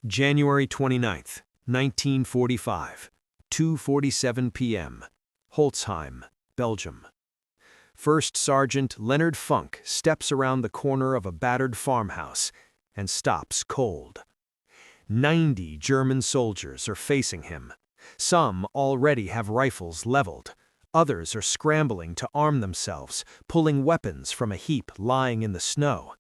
January 29th, 1945, 2:47 p.m., Holzheim, Belgium. First Sergeant Leonard Funk steps around the corner of a battered farmhouse and stops cold. 90 German soldiers are facing him. Some already have rifles leveled. Others are scrambling to arm themselves, pulling weapons from a heap lying in the snow.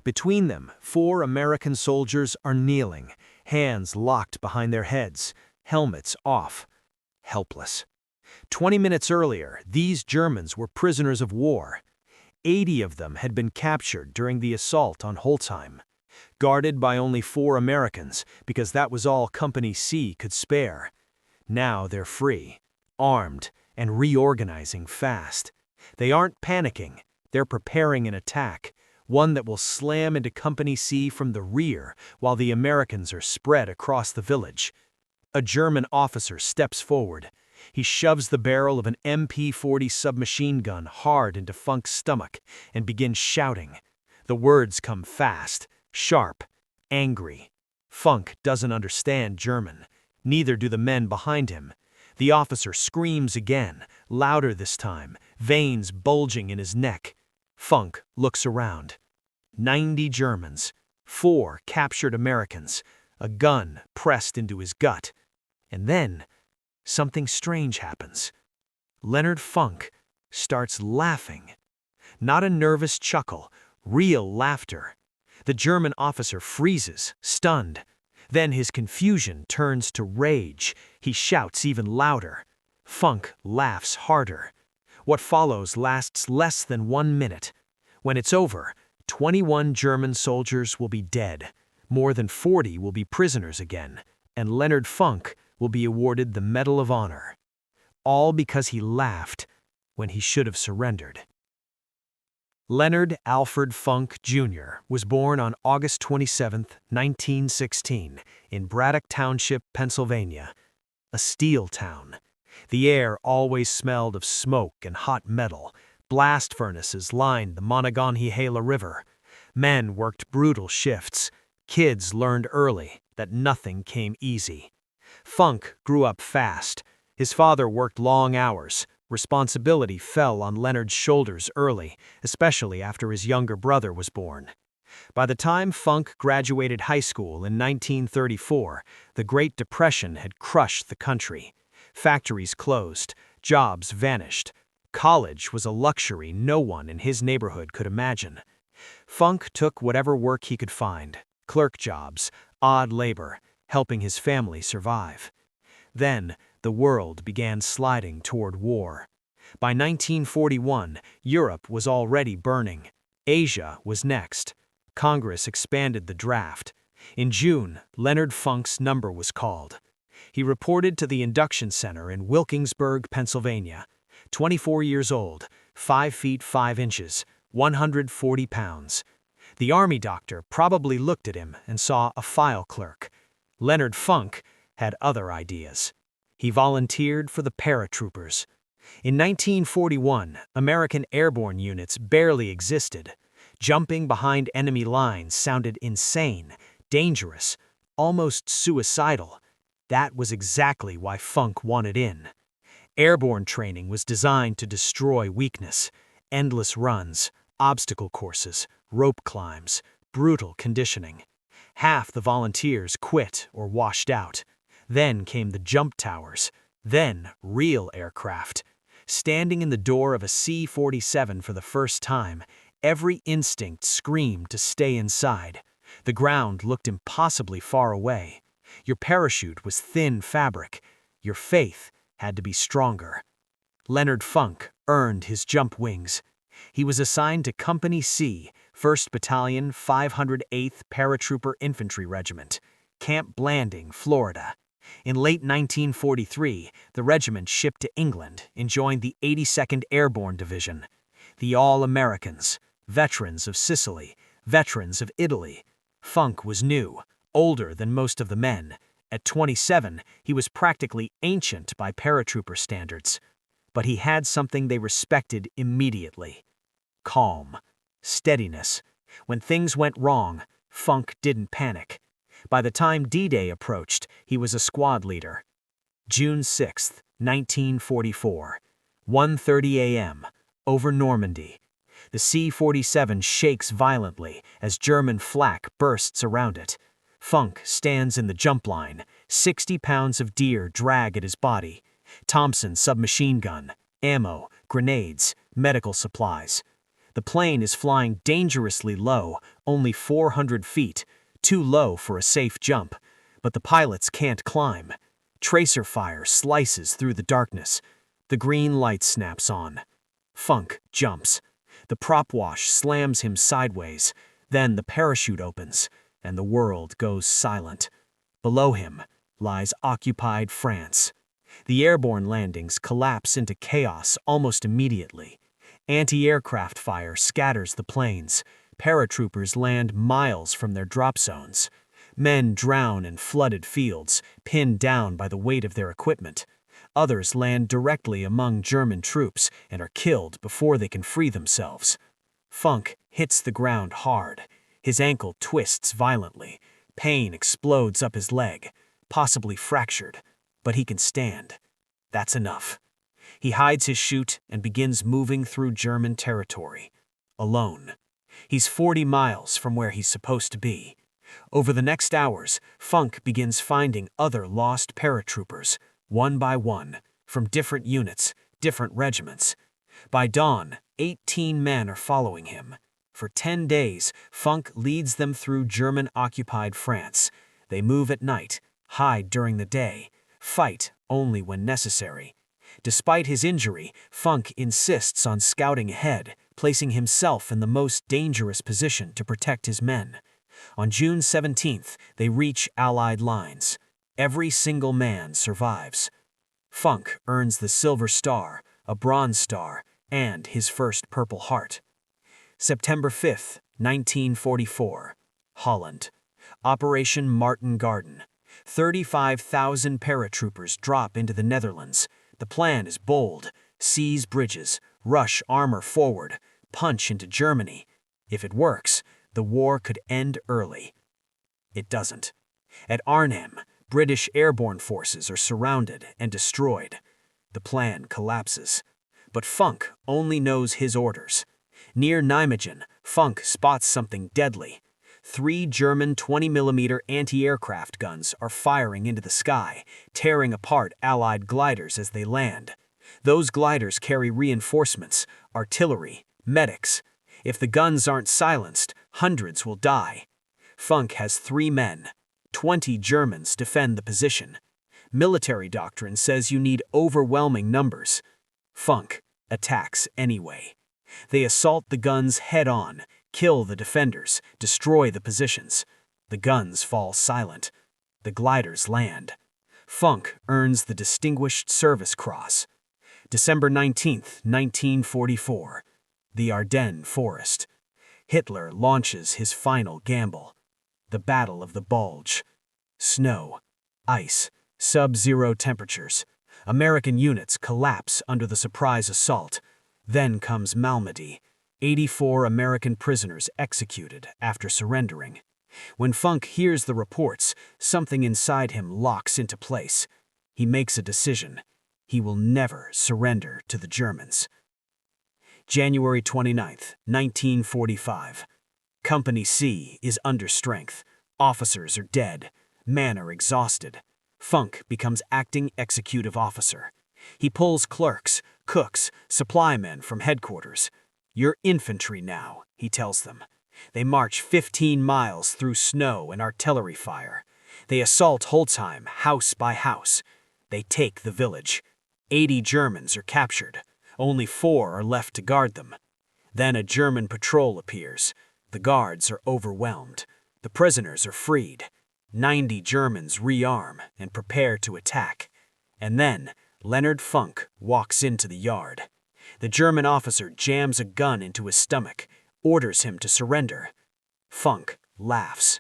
Between them, 4 American soldiers are kneeling, hands locked behind their heads, helmets off, helpless. 20 minutes earlier, these Germans were prisoners of war. 80 of them had been captured during the assault on Holzheim, guarded by only 4 Americans because that was all Company C could spare. Now they're free, armed, and reorganizing fast. They aren't panicking, they're preparing an attack, one that will slam into Company C from the rear while the Americans are spread across the village. A German officer steps forward. He shoves the barrel of an MP-40 submachine gun hard into Funk's stomach and begins shouting. The words come fast, sharp, angry. Funk doesn't understand German. Neither do the men behind him. The officer screams again, louder this time, veins bulging in his neck. Funk looks around. 90 Germans, 4 captured Americans, a gun pressed into his gut. And then, something strange happens. Leonard Funk starts laughing. Not a nervous chuckle, real laughter. The German officer freezes, stunned. Then his confusion turns to rage. He shouts even louder. Funk laughs harder. What follows lasts less than 1 minute. When it's over, 21 German soldiers will be dead, more than 40 will be prisoners again, and Leonard Funk will be awarded the Medal of Honor. All because he laughed when he should have surrendered. Leonard Alfred Funk, Jr. was born on August 27, 1916, in Braddock Township, Pennsylvania, a steel town. The air always smelled of smoke and hot metal. Blast furnaces lined the Monongahela River. Men worked brutal shifts. Kids learned early that nothing came easy. Funk grew up fast. His father worked long hours. Responsibility fell on Leonard's shoulders early, especially after his younger brother was born. By the time Funk graduated high school in 1934, the Great Depression had crushed the country. Factories closed, jobs vanished. College was a luxury no one in his neighborhood could imagine. Funk took whatever work he could find, clerk jobs, odd labor, helping his family survive. Then, the world began sliding toward war. By 1941, Europe was already burning. Asia was next. Congress expanded the draft. In June, Leonard Funk's number was called. He reported to the induction center in Wilkinsburg, Pennsylvania. 24 years old, 5 feet 5 inches, 140 pounds. The army doctor probably looked at him and saw a file clerk. Leonard Funk had other ideas. He volunteered for the Paratroopers. In 1941, American airborne units barely existed. Jumping behind enemy lines sounded insane, dangerous, almost suicidal. That was exactly why Funk wanted in. Airborne training was designed to destroy weakness. Endless runs, obstacle courses, rope climbs, brutal conditioning. Half the volunteers quit or washed out. Then came the jump towers, then real aircraft. Standing in the door of a C-47 for the first time, every instinct screamed to stay inside. The ground looked impossibly far away. Your parachute was thin fabric. Your faith had to be stronger. Leonard Funk earned his jump wings. He was assigned to Company C, 1st Battalion, 508th Paratrooper Infantry Regiment, Camp Blanding, Florida. In late 1943, the regiment shipped to England and joined the 82nd Airborne Division. The All-Americans, veterans of Sicily, veterans of Italy. Funk was new, older than most of the men. At 27, he was practically ancient by paratrooper standards. But he had something they respected immediately. Calm, steadiness. When things went wrong, Funk didn't panic. By the time D-Day approached, he was a squad leader. June 6, 1944, 1:30 a.m., over Normandy. The C-47 shakes violently as German flak bursts around it. Funk stands in the jump line, 60 pounds of deer drag at his body. Thompson submachine gun, ammo, grenades, medical supplies. The plane is flying dangerously low, only 400 feet, too low for a safe jump, but the pilots can't climb. Tracer fire slices through the darkness. The green light snaps on. Funk jumps. The prop wash slams him sideways. Then the parachute opens, and the world goes silent. Below him lies occupied France. The airborne landings collapse into chaos almost immediately. Anti-aircraft fire scatters the planes. Paratroopers land miles from their drop zones. Men drown in flooded fields, pinned down by the weight of their equipment. Others land directly among German troops and are killed before they can free themselves. Funk hits the ground hard. His ankle twists violently. Pain explodes up his leg, possibly fractured, but he can stand. That's enough. He hides his chute and begins moving through German territory, alone. He's 40 miles from where he's supposed to be. Over the next hours, Funk begins finding other lost paratroopers, one by one, from different units, different regiments. By dawn, 18 men are following him. For 10 days, Funk leads them through German-occupied France. They move at night, hide during the day, fight only when necessary. Despite his injury, Funk insists on scouting ahead, placing himself in the most dangerous position to protect his men. On June 17th, they reach Allied lines. Every single man survives. Funk earns the Silver Star, a Bronze Star, and his first Purple Heart. September 5th, 1944, Holland. Operation Martin Garden. 35,000 paratroopers drop into the Netherlands. The plan is bold: seize bridges, rush armor forward, punch into Germany. If it works, the war could end early. It doesn't. At Arnhem, British airborne forces are surrounded and destroyed. The plan collapses. But Funk only knows his orders. Near Nijmegen, Funk spots something deadly. 3 German 20mm anti-aircraft guns are firing into the sky, tearing apart Allied gliders as they land. Those gliders carry reinforcements, artillery, medics. If the guns aren't silenced, hundreds will die. Funk has 3 men. 20 Germans defend the position. Military doctrine says you need overwhelming numbers. Funk attacks anyway. They assault the guns head-on, kill the defenders, destroy the positions. The guns fall silent. The gliders land. Funk earns the Distinguished Service Cross. December 19th, 1944. The Ardennes Forest. Hitler launches his final gamble. The Battle of the Bulge. Snow, ice, sub-zero temperatures. American units collapse under the surprise assault. Then comes Malmedy. 84 American prisoners executed after surrendering. When Funk hears the reports, something inside him locks into place. He makes a decision. He will never surrender to the Germans. January 29th, 1945. Company C is under strength. Officers are dead. Men are exhausted. Funk becomes acting executive officer. He pulls clerks, cooks, supply men from headquarters. "You're infantry now," he tells them. They march 15 miles through snow and artillery fire. They assault Holzheim house by house. They take the village. 80 Germans are captured. Only 4 are left to guard them. Then a German patrol appears. The guards are overwhelmed. The prisoners are freed. 90 Germans rearm and prepare to attack. And then Leonard Funk walks into the yard. The German officer jams a gun into his stomach, orders him to surrender. Funk laughs.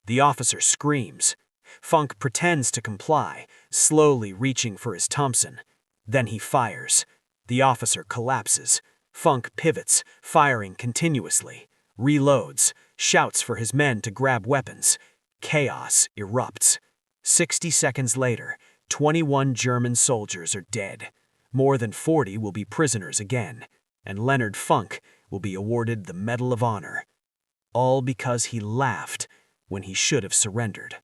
The officer screams. Funk pretends to comply, slowly reaching for his Thompson. Then he fires. The officer collapses. Funk pivots, firing continuously, reloads, shouts for his men to grab weapons. Chaos erupts. 60 seconds later, 21 German soldiers are dead. More than 40 will be prisoners again, and Leonard Funk will be awarded the Medal of Honor. All because he laughed when he should have surrendered.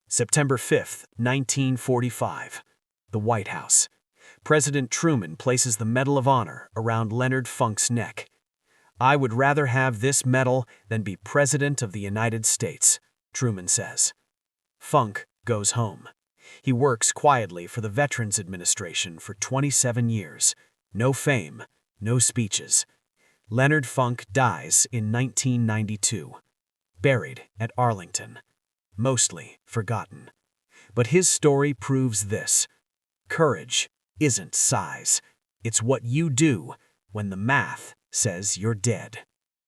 September 5, 1945. The White House. President Truman places the Medal of Honor around Leonard Funk's neck. "I would rather have this medal than be President of the United States," Truman says. Funk goes home. He works quietly for the Veterans Administration for 27 years. No fame, no speeches. Leonard Funk dies in 1992, buried at Arlington, mostly forgotten. But his story proves this: courage isn't size. It's what you do when the math says you're dead.